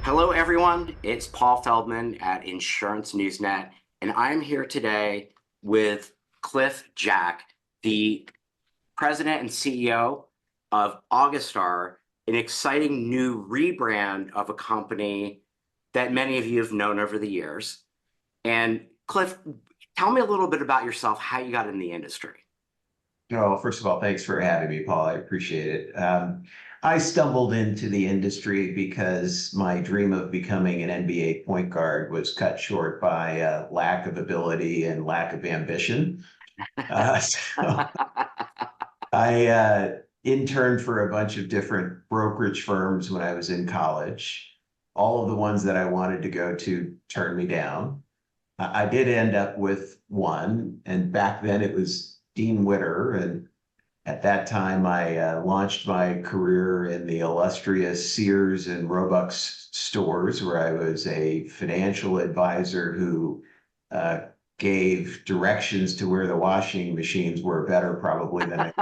Hello, everyone. It's Paul Feldman at Insurance Newsnet, and I'm here today with Cliff Jack, the president and CEO of AuguStar, an exciting new rebrand of a company that many of you have known over the years. And Cliff, tell me a little bit about yourself, how you got in the industry. Oh, first of all, thanks for having me, Paul. I appreciate it. I stumbled into the industry because my dream of becoming an NBA point guard was cut short by lack of ability and lack of ambition. So I interned for a bunch of different brokerage firms when I was in college. All of the ones that I wanted to go to turned me down. I did end up with one, and back then it was Dean Witter, and at that time I launched my career in the illustrious Sears and Roebuck stores, where I was a financial advisor who gave directions to where the washing machines were better probably than I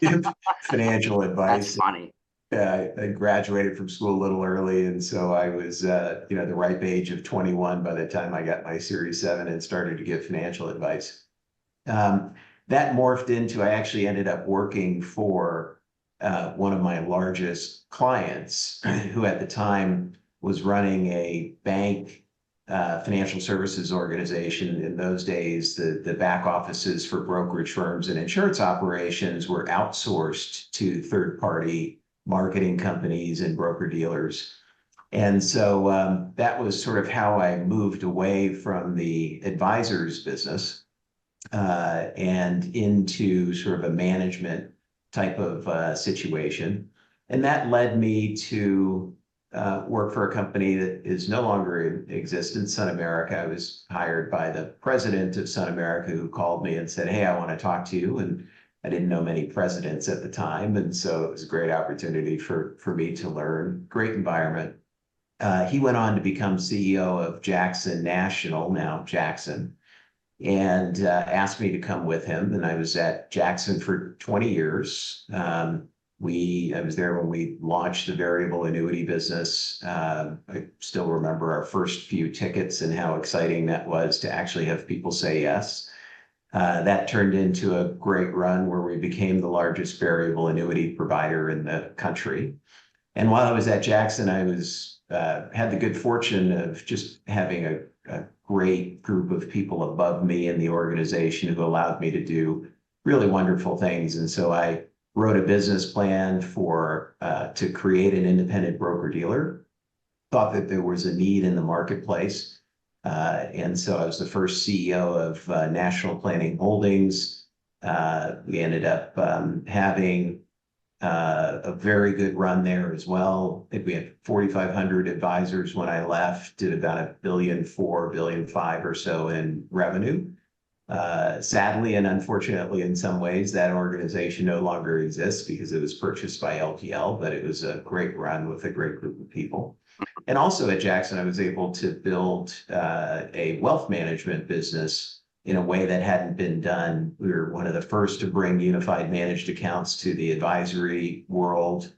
give financial That's advice. funny. I graduated from school a little early, and so I was, the ripe age of 21 by the time I got my Series 7 and started to give financial advice. That morphed into, I actually ended up working for one of my largest clients, who at the time was running a bank financial services organization. In those days, the back offices for brokerage firms and insurance operations were outsourced to third-party marketing companies and broker dealers. And so that was sort of how I moved away from the advisors business and into sort of a management type of situation. And that led me to work for a company that is no longer in existence, SunAmerica. I was hired by the president of SunAmerica, who called me and said, "Hey, I want to talk to you." And I didn't know many presidents at the time, and so it was a great opportunity for me to learn. Great environment. He went on to become CEO of Jackson National, now Jackson, and asked me to come with him. And I was at Jackson for 20 years. I was there when we launched the variable annuity business. I still remember our first few tickets and how exciting that was to actually have people say yes. That turned into a great run where we became the largest variable annuity provider in the country. And while I was at Jackson, I was had the good fortune of just having a great group of people above me in the organization who allowed me to do really wonderful things. And so I wrote a business plan to create an independent broker dealer. Thought that there was a need in the marketplace. And so I was the first CEO of National Planning Holdings. We ended up having a very good run there as well. I think we had 4,500 advisors when I left, did about $1.4 billion, $1.5 billion or so in revenue. Sadly and unfortunately, in some ways, that organization no longer exists because it was purchased by LPL, but it was a great run with a great group of people. And also at Jackson, I was able to build a wealth management business in a way that hadn't been done. We were one of the first to bring unified managed accounts to the advisory world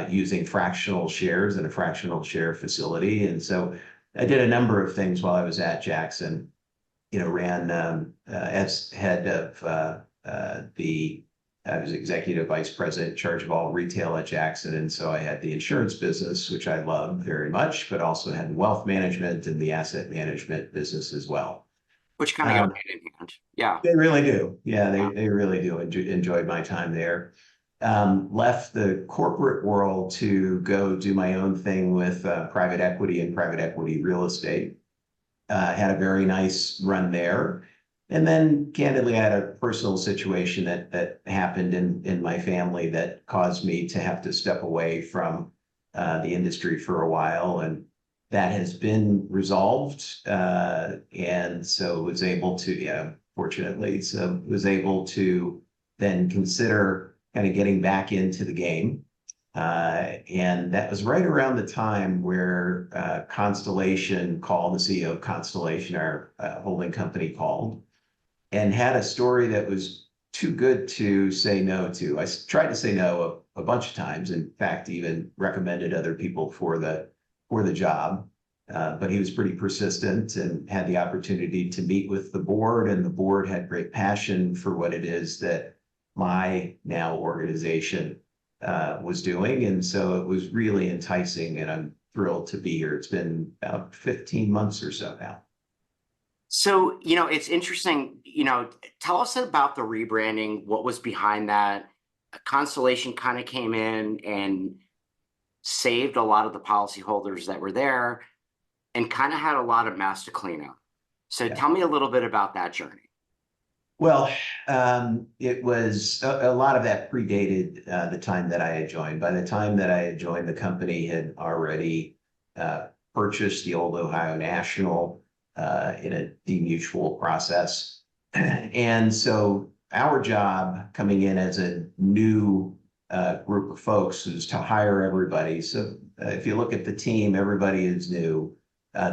using fractional shares in a fractional share facility. And so I did a number of things while I was at Jackson. Ran as head of I was executive vice president in charge of all retail at Jackson. And so I had the insurance business, which I loved very much, but also had wealth management and the asset management business as well. Which kind of go hand in hand. Yeah. They really do. Yeah, they really do. Enjoyed my time there. Left the corporate world to go do my own thing with private equity and private equity real estate. Had a very nice run there. And then candidly, I had a personal situation that happened in my family that caused me to have to step away from the industry for a while. And that has been resolved. And so was able to, fortunately, was able to then consider kind of getting back into the game. And that was right around the time where Constellation called, the CEO of Constellation, our holding company, called and had a story that was too good to say no to. I tried to say no a bunch of times. In fact, even recommended other people for the for the job. But he was pretty persistent and had the opportunity to meet with the board, and the board had great passion for what it is that my now organization was doing. And so it was really enticing, and I'm thrilled to be here. It's been about 15 months or so now. So, it's interesting, tell us about the rebranding, what was behind that. Constellation kind of came in and saved a lot of the policyholders that were there and kind of had a lot of mess to clean up. So Yeah. tell me a little bit about that journey. Well, it was a lot of that predated the time that I had joined. By the time that I had joined, the company had already purchased the old Ohio National in a demutual process. And so our job coming in as a new group of folks is to hire everybody. So if you look at the team, everybody is new.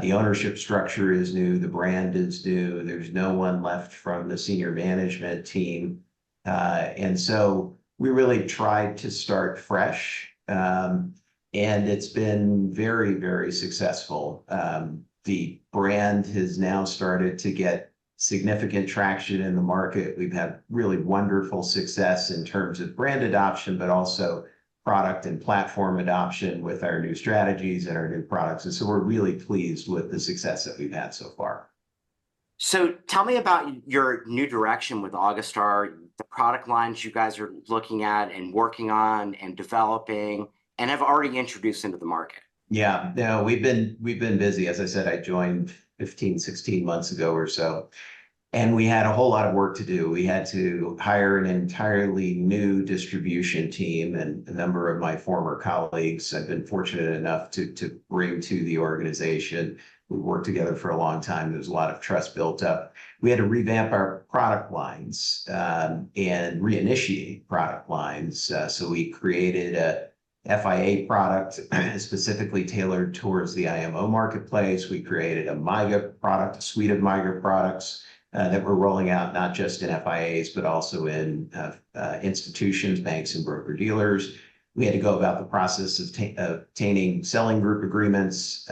The ownership structure is new. The brand is new. There's no one left from the senior management team. And so we really tried to start fresh. And it's been very, very successful. The brand has now started to get significant traction in the market. We've had really wonderful success in terms of brand adoption, but also product and platform adoption with our new strategies and our new products. And so we're really pleased with the success that we've had so far. So tell me about your new direction with AuguStar, the product lines you guys are looking at and working on and developing and have already introduced into the market. Yeah, no, we've been busy. As I said, I joined 15, 16 months ago or so. And we had a whole lot of work to do. We had to hire an entirely new distribution team, and a number of my former colleagues I've been fortunate enough to bring to the organization. We worked together for a long time. There's a lot of trust built up. We had to revamp our product lines and reinitiate product lines. So we created a FIA product specifically tailored towards the IMO marketplace. We created a MYGA product, a suite of MYGA products that we're rolling out not just in FIAs, but also in institutions, banks, and broker-dealers. We had to go about the process of obtaining selling group agreements,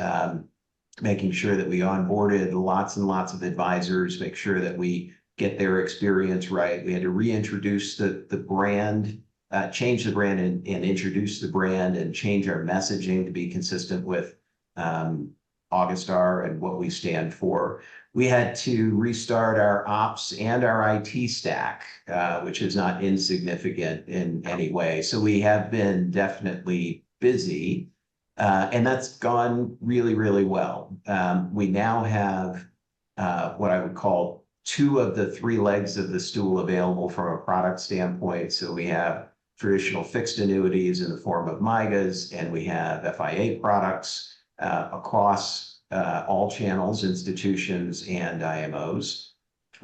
making sure that we onboarded lots and lots of advisors, make sure that we get their experience right. We had to reintroduce the brand, change the brand and introduce the brand and change our messaging to be consistent with AuguStar and what we stand for. We had to restart our ops and our IT stack, which is not insignificant in any way. So we have been definitely busy, and that's gone really, really well. We now have what I would call two of the three legs of the stool available from a product standpoint. So we have traditional fixed annuities in the form of MYGAs, and we have FIA products across all channels, institutions, and IMOs.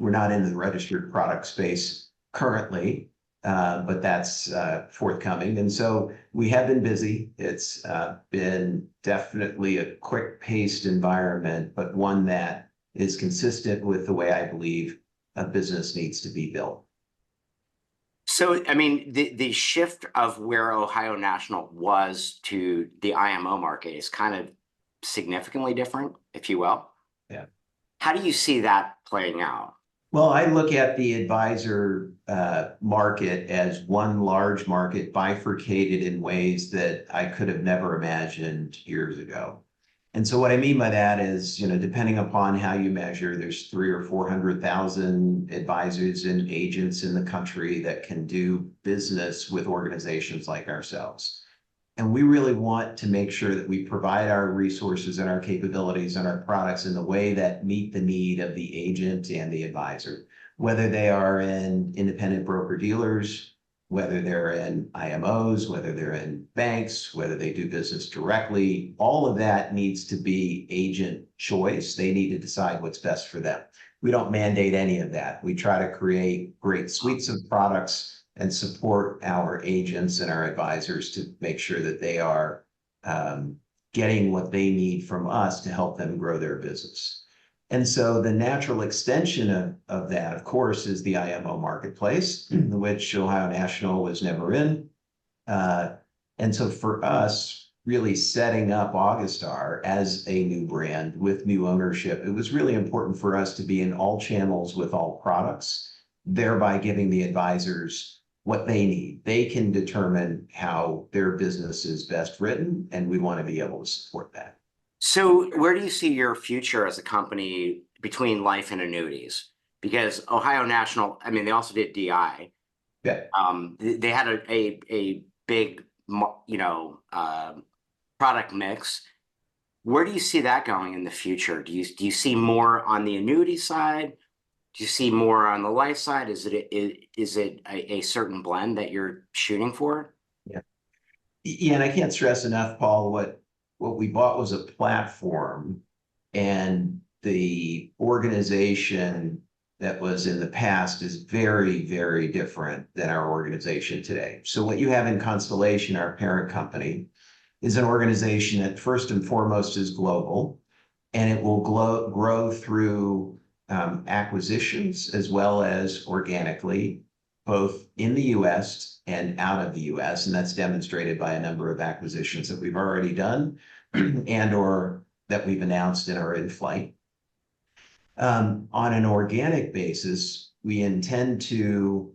We're not in the registered product space currently, but that's forthcoming. And so we have been busy. It's been definitely a quick-paced environment, but one that is consistent with the way I believe a business needs to be built. So, I mean, the shift of where Ohio National was to the IMO market is kind of significantly different, if you will. Yeah. How do you see that playing out? Well, I look at the advisor market as one large market bifurcated in ways that I could have never imagined years ago. And so what I mean by that is, depending upon how you measure, there's 300,000 or 400,000 advisors and agents in the country that can do business with organizations like ourselves. And we really want to make sure that we provide our resources and our capabilities and our products in the way that meet the need of the agent and the advisor, whether they are in independent broker-dealers, whether they're in IMOs, whether they're in banks, whether they do business directly. All of that needs to be agent choice. They need to decide what's best for them. We don't mandate any of that. We try to create great suites of products and support our agents and our advisors to make sure that they are getting what they need from us to help them grow their business. And so the natural extension of that, of course, is the IMO marketplace, which Ohio National was never in. And so for us, really setting up AuguStar as a new brand with new ownership, it was really important for us to be in all channels with all products, thereby giving the advisors what they need. They can determine how their business is best written, and we want to be able to support that. So where do you see your future as a company between life and annuities? Because Ohio National, I mean, they also did DI. Yeah. They had a big, product mix. Where do you see that going in the future? Do you see more on the annuity side? Do you see more on the life side? Is it a certain blend that you're shooting for? Yeah. Yeah, and I can't stress enough, Paul, what we bought was a platform, and the organization that was in the past is very, very different than our organization today. So what you have in Constellation, our parent company, is an organization that first and foremost is global, and it will grow through acquisitions as well as organically, both in the US and out of the US. And that's demonstrated by a number of acquisitions that we've already done and or that we've announced and are in flight. On an organic basis, we intend to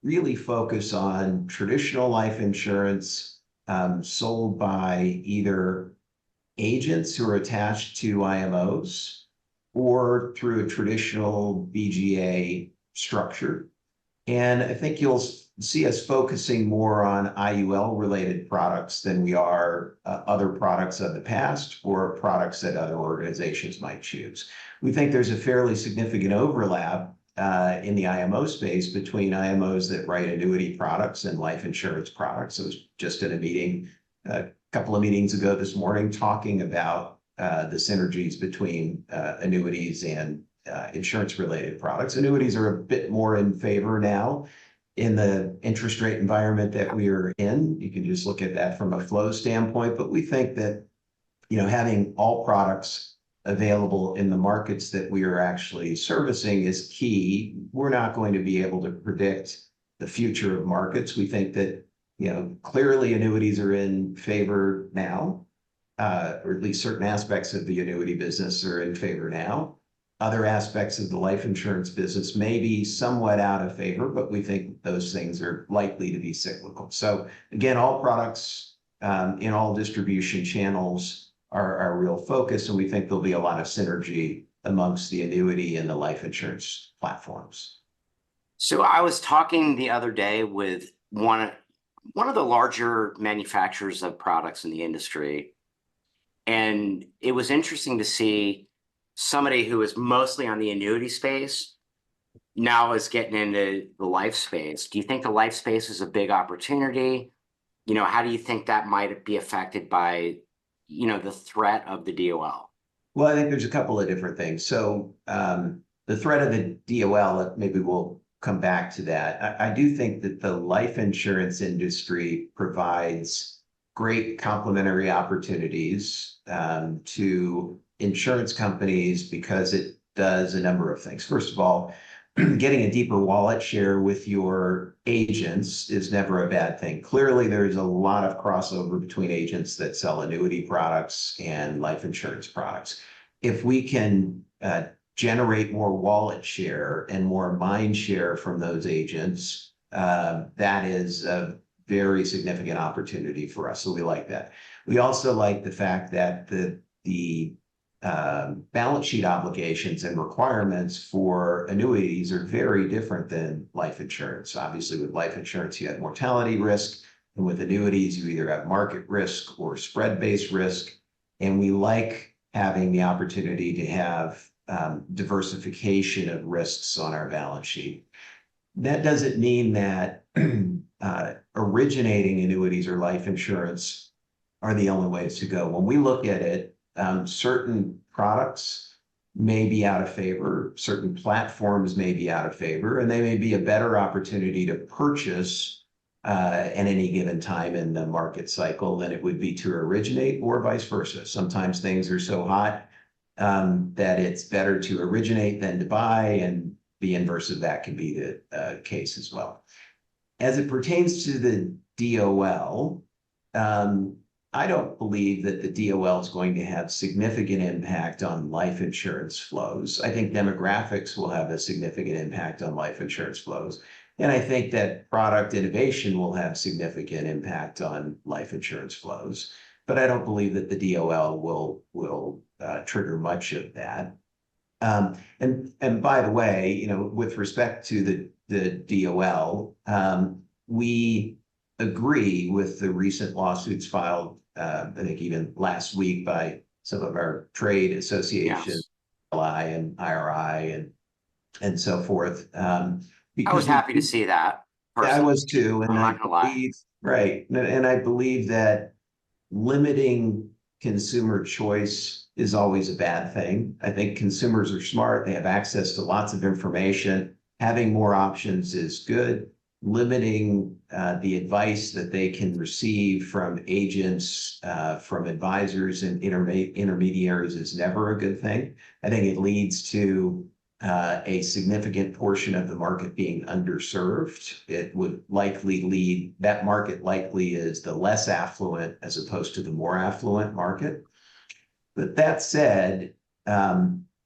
really focus on traditional life insurance sold by either agents who are attached to IMOs or through a traditional BGA structure. And I think you'll see us focusing more on IUL related products than we are other products of the past or products that other organizations might choose. We think there's a fairly significant overlap in the IMO space between IMOs that write annuity products and life insurance products. I was just at a meeting a couple of meetings ago this morning talking about the synergies between annuities and insurance related products. Annuities are a bit more in favor now in the interest rate environment that we are in. You can just look at that from a flow standpoint, but we think that, having all products available in the markets that we are actually servicing is key. We're not going to be able to predict the future of markets. We think that, clearly annuities are in favor now, or at least certain aspects of the annuity business are in favor now. Other aspects of the life insurance business may be somewhat out of favor, but we think those things are likely to be cyclical. So again, all products in all distribution channels are our real focus, and we think there'll be a lot of synergy amongst the annuity and the life insurance platforms. So I was talking the other day with one of the larger manufacturers of products in the industry, and it was interesting to see somebody who is mostly on the annuity space now is getting into the life space. Do you think the life space is a big opportunity? How do you think that might be affected by, the threat of the DOL? Well, I think there's a couple of different things. So the threat of the DOL, maybe we'll come back to that. I do think that the life insurance industry provides great complementary opportunities to insurance companies because it does a number of things. First of all, getting a deeper wallet share with your agents is never a bad thing. Clearly, there's a lot of crossover between agents that sell annuity products and life insurance products. If we can generate more wallet share and more mind share from those agents, that is a very significant opportunity for us. So we like that. We also like the fact that the balance sheet obligations and requirements for annuities are very different than life insurance. Obviously, with life insurance, you have mortality risk, and with annuities, you either have market risk or spread-based risk. And we like having the opportunity to have diversification of risks on our balance sheet. That doesn't mean that originating annuities or life insurance are the only ways to go. When we look at it, certain products may be out of favor, certain platforms may be out of favor, and they may be a better opportunity to purchase at any given time in the market cycle than it would be to originate, or vice versa. Sometimes things are so hot that it's better to originate than to buy, and the inverse of that can be the case as well. As it pertains to the DOL, I don't believe that the DOL is going to have significant impact on life insurance flows. I think demographics will have a significant impact on life insurance flows. And I think that product innovation will have significant impact on life insurance flows. But I don't believe that the DOL will trigger much of that. And by the way, with respect to the DOL, we agree with the recent lawsuits filed, I think even last week by some of our trade associations, Yes. LI and IRI and so forth. I Because was happy to see that I personally. was too, and I'm I not gonna lie. believe, right, and I believe that limiting consumer choice is always a bad thing. I think consumers are smart. They have access to lots of information. Having more options is good. Limiting the advice that they can receive from agents, from advisors and intermediaries is never a good thing. I think it leads to a significant portion of the market being underserved. It would likely lead, that market likely is the less affluent as opposed to the more affluent market. But that said,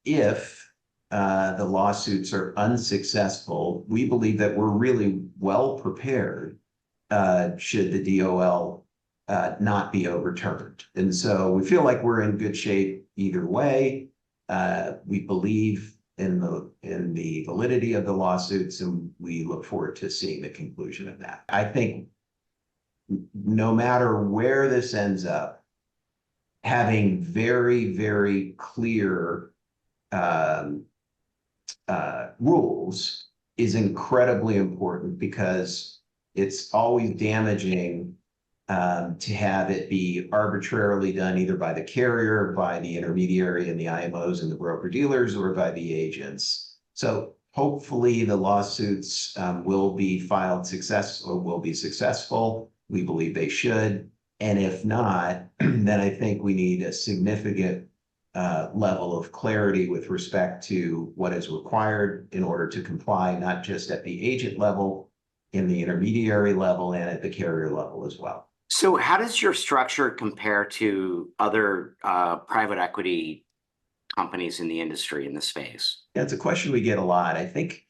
if the lawsuits are unsuccessful, we believe that we're really well prepared should the DOL not be overturned. And so we feel like we're in good shape either way. We believe in the validity of the lawsuits, and we look forward to seeing the conclusion of that. I think no matter where this ends up, having very, very clear rules is incredibly important, because it's always damaging to have it be arbitrarily done either by the carrier, by the intermediary and the IMOs and the broker dealers, or by the agents. So hopefully the lawsuits will be successful. We believe they should. And if not, then I think we need a significant level of clarity with respect to what is required in order to comply, not just at the agent level, in the intermediary level, and at the carrier level as well. So how does your structure compare to other private equity companies in the industry, in the space? Yeah, it's a question we get a lot. I think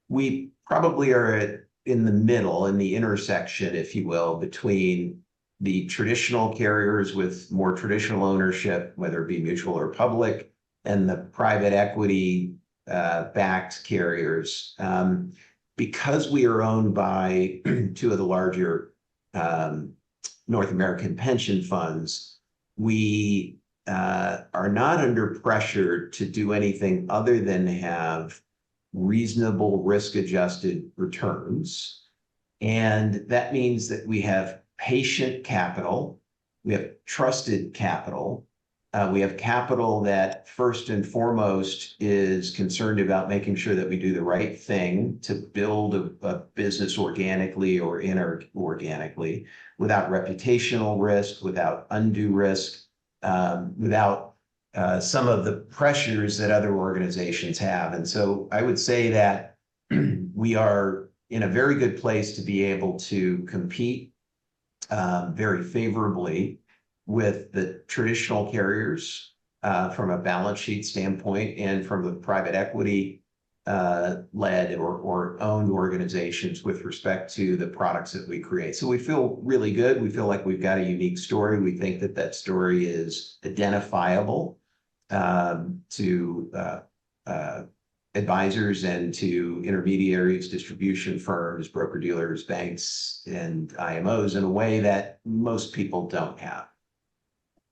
we probably are in the middle, in the intersection, if you will, between the traditional carriers with more traditional ownership, whether it be mutual or public, and the private equity backed carriers. Because we are owned by two of the larger North American pension funds, we are not under pressure to do anything other than have reasonable risk-adjusted returns. And that means that we have patient capital, we have trusted capital, we have capital that first and foremost is concerned about making sure that we do the right thing to build a business organically or inorganically, without reputational risk, without undue risk, without some of the pressures that other organizations have. And so I would say that we are in a very good place to be able to compete very favorably with the traditional carriers from a balance sheet standpoint, and from the private equity led or owned organizations with respect to the products that we create. So we feel really good. We feel like we've got a unique story. We think that that story is identifiable to advisors and to intermediaries, distribution firms, broker dealers, banks, and IMOs in a way that most people don't have.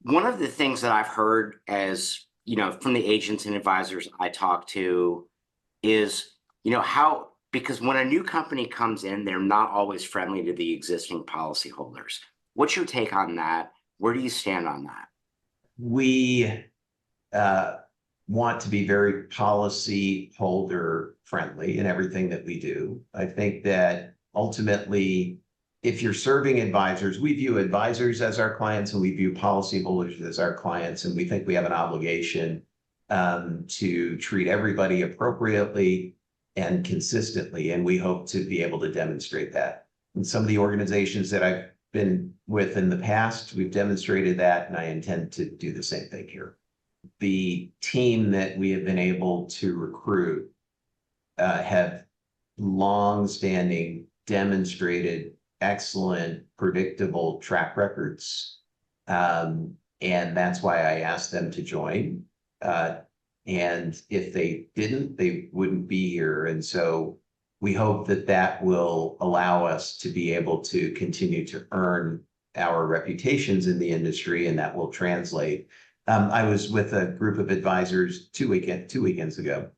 One of the things that I've heard, as from the agents and advisors I talk to, is how, because when a new company comes in, they're not always friendly to the existing policyholders. What's your take on that? Where do you stand on that? We want to be very policy holder friendly in everything that we do. I think that ultimately, if you're serving advisors, we view advisors as our clients and we view policyholders as our clients. And we think we have an obligation to treat everybody appropriately and consistently. And we hope to be able to demonstrate that. And some of the organizations that I've been with in the past. We've demonstrated that, and I intend to do the same thing here. The team that we have been able to recruit have long-standing, demonstrated, excellent, predictable track records. And that's why I asked them to join. And if they didn't, they wouldn't be here. And so we hope that that will allow us to be able to continue to earn our reputations in the industry, and that will translate. I was with a group of advisors two weekends ago,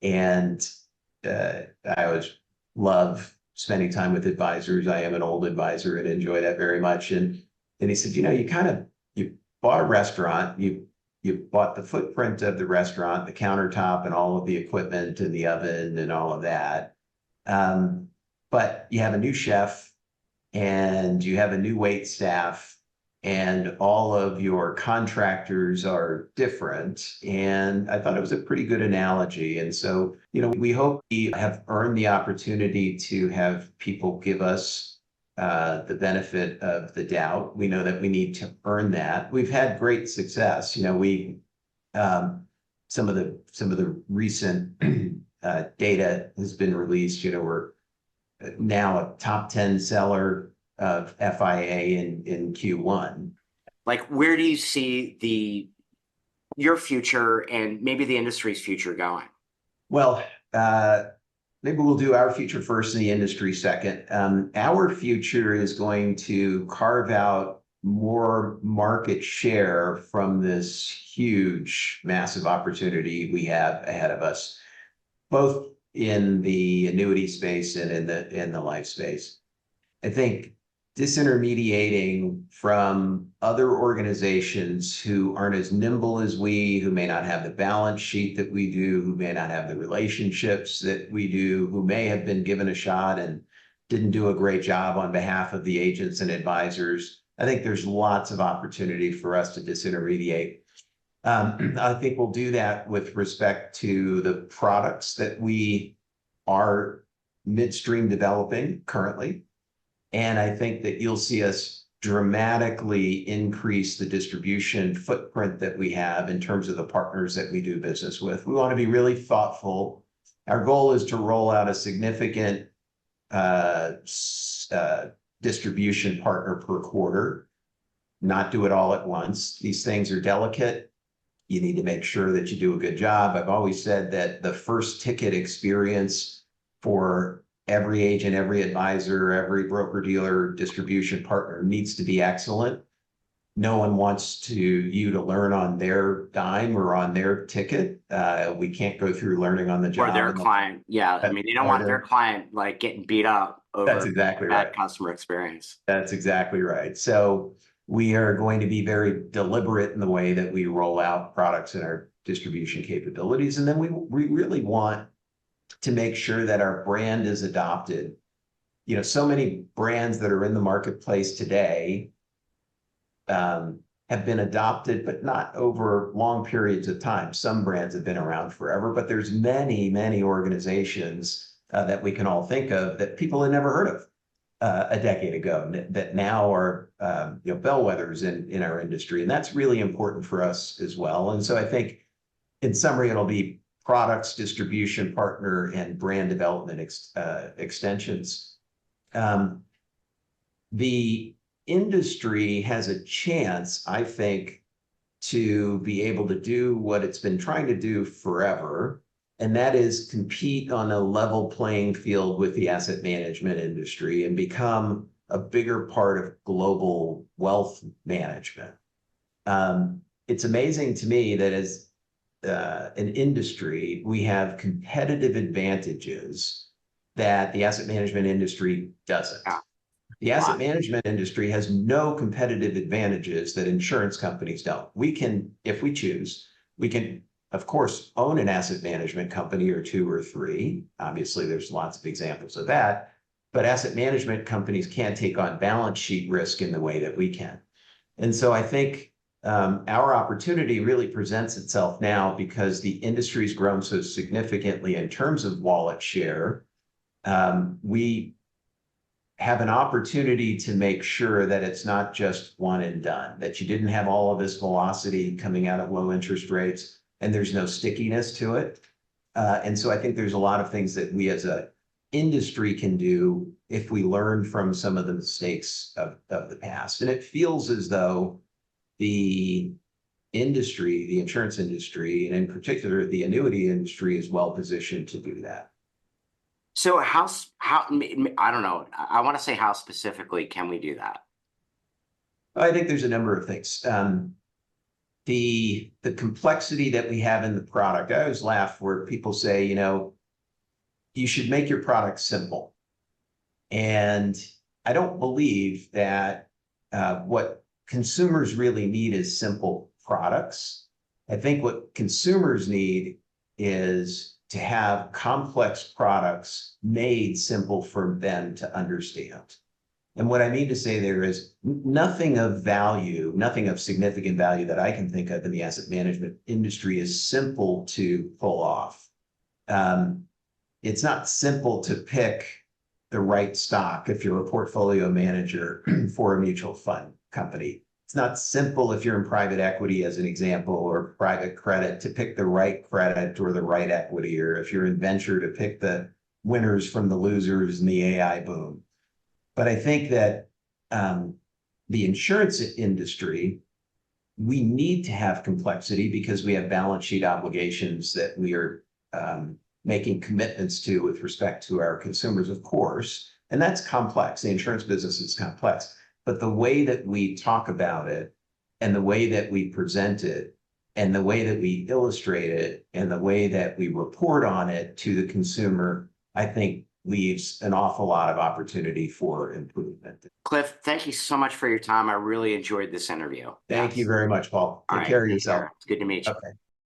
and I always love spending time with advisors. I am an old advisor and enjoy that very much. And he said, you bought a restaurant, you bought the footprint of the restaurant, the countertop and all of the equipment and the oven and all of that. But you have a new chef and you have a new wait staff, and all of your contractors are different. And I thought it was a pretty good analogy. And so, we hope we have earned the opportunity to have people give us the benefit of the doubt. We know that we need to earn that. We've had great success. Some of the recent data has been released. We're now a top 10 seller of FIA in Q1. Like, where do you see your future and maybe the industry's future going? Well, maybe we'll do our future first and the industry second. Our future is going to carve out more market share from this huge, massive opportunity we have ahead of us, both in the annuity space and in the life space. I think disintermediating from other organizations who aren't as nimble as we, who may not have the balance sheet that we do, who may not have the relationships that we do, who may have been given a shot and didn't do a great job on behalf of the agents and advisors. I think there's lots of opportunity for us to disintermediate. I think we'll do that with respect to the products that we are midstream developing currently. And I think that you'll see us dramatically increase the distribution footprint that we have in terms of the partners that we do business with. We want to be really thoughtful. Our goal is to roll out a significant distribution partner per quarter, not do it all at once. These things are delicate. You need to make sure that you do a good job. I've always said that the first ticket experience for every agent, every advisor, every broker-dealer distribution partner needs to be excellent. No one wants you to learn on their dime or on their ticket. We can't go through learning on the job. Or their client. Yeah. I mean, they don't want their client like getting beat up over That's exactly bad customer experience. That's exactly right. So we are going to be very deliberate in the way that we roll out products and our distribution capabilities. And then we really want to make sure that our brand is adopted. So many brands that are in the marketplace today have been adopted, but not over long periods of time. Some brands have been around forever, but there's many, many organizations that we can all think of that people had never heard of a decade ago that now are bellwethers in our industry. And that's really important for us as well. And so I think in summary, it'll be products, distribution partner, and brand development extensions. The industry has a chance, I think, to be able to do what it's been trying to do forever, and that is compete on a level playing field with the asset management industry and become a bigger part of global wealth management. It's amazing to me that as an industry, we have competitive advantages that the asset management industry doesn't. The asset management industry has no competitive advantages that insurance companies don't. We can, if we choose, we can, of course, own an asset management company or two or three. Obviously, there's lots of examples of that, but asset management companies can't take on balance sheet risk in the way that we can. And so I think our opportunity really presents itself now because the industry's grown so significantly in terms of wallet share. We have an opportunity to make sure that it's not just one and done, that you didn't have all of this velocity coming out of low interest rates and there's no stickiness to it. And so I think there's a lot of things that we as a industry can do if we learn from some of the mistakes of the past. And it feels as though the industry, the insurance industry, and in particular, the annuity industry is well positioned to do that. So I don't know. I want to say how specifically can we do that? I think there's a number of things. The complexity that we have in the product, I always laugh where people say, you know, you should make your product simple. And I don't believe that what consumers really need is simple products. I think what consumers need is to have complex products made simple for them to understand. And what I mean to say there is nothing of value, nothing of significant value that I can think of in the asset management industry is simple to pull off. It's not simple to pick the right stock if you're a portfolio manager for a mutual fund company. It's not simple if you're in private equity, as an example, or private credit to pick the right credit or the right equity, or if you're in venture to pick the winners from the losers in the AI boom. But I think that the insurance industry, we need to have complexity because we have balance sheet obligations that we are making commitments to with respect to our consumers, of course. And that's complex. The insurance business is complex. But the way that we talk about it and the way that we present it and the way that we illustrate it and the way that we report on it to the consumer, I think leaves an awful lot of opportunity for improvement. Cliff, thank you so much for your time. I really enjoyed this interview. Thank you very much, Paul. All Take right, care of yourself. It's good to meet you. Okay.